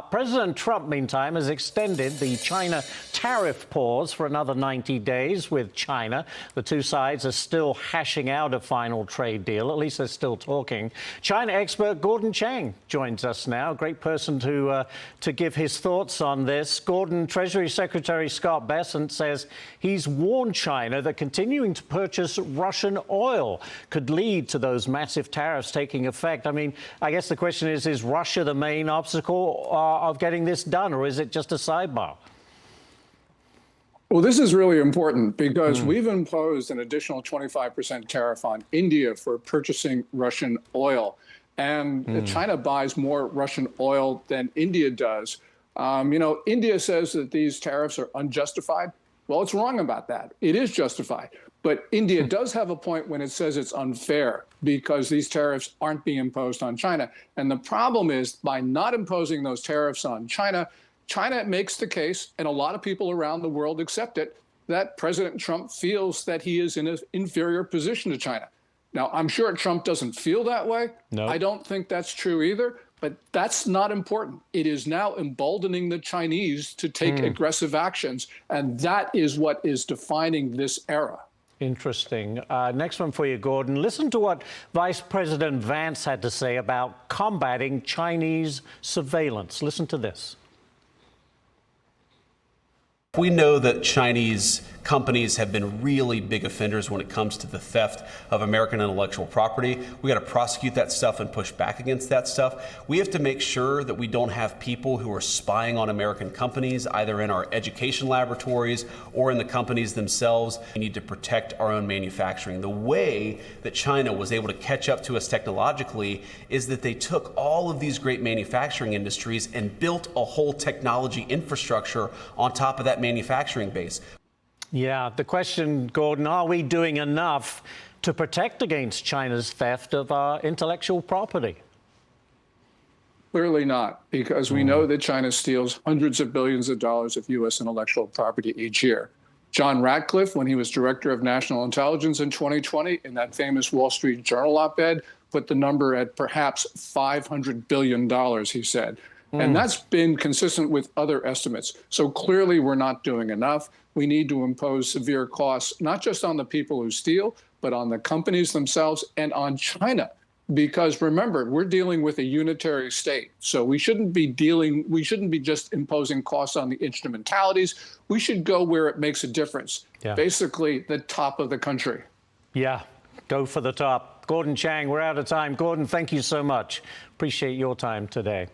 President Trump, meantime, has extended the China tariff pause for another 90 days with China. The two sides are still hashing out a final trade deal. At least they're still talking. China expert Gordon Chang joins us now. Great person to give his thoughts on this. Gordon, Treasury Secretary Scott Bessent says he's warned China that continuing to purchase Russian oil could lead to those massive tariffs taking effect. I mean, I guess the question is Russia the main obstacle of getting this done, or is it just a sidebar? Well, this is really important because we've imposed an additional 25% tariff on India for purchasing Russian oil. And China buys more Russian oil than India does. India says that these tariffs are unjustified. Well, it's wrong about that. It is justified. But India does have a point when it says it's unfair because these tariffs aren't being imposed on China. And the problem is, by not imposing those tariffs on China, China makes the case, and a lot of people around the world accept it, that President Trump feels that he is in an inferior position to China. Now, I'm sure Trump doesn't feel that way. No. I don't think that's true either. But that's not important. It is now emboldening the Chinese to take aggressive actions. And that is what is defining this era. Interesting. Next one for you, Gordon. Listen to what Vice President Vance had to say about combating Chinese surveillance. Listen to this. We know that Chinese companies have been really big offenders when it comes to the theft of American intellectual property. We got to prosecute that stuff and push back against that stuff. We have to make sure that we don't have people who are spying on American companies, either in our education laboratories or in the companies themselves. We need to protect our own manufacturing. The way that China was able to catch up to us technologically is that they took all of these great manufacturing industries and built a whole technology infrastructure on top of that manufacturing base. Yeah, the question, Gordon, are we doing enough to protect against China's theft of our intellectual property? Clearly not, because we know that China steals hundreds of billions of dollars of U.S. intellectual property each year. John Ratcliffe, when he was director of national intelligence in 2020, in that famous Wall Street Journal op-ed, put the number at perhaps $500 billion, he said. And that's been consistent with other estimates. So clearly we're not doing enough. We need to impose severe costs, not just on the people who steal, but on the companies themselves and on China. Because remember, we're dealing with a unitary state. So we shouldn't be just imposing costs on the instrumentalities. We should go where it makes a difference. Yeah. Basically, the top of the country. Yeah, go for the top. Gordon Chang, we're out of time. Gordon, thank you so much. Appreciate your time today.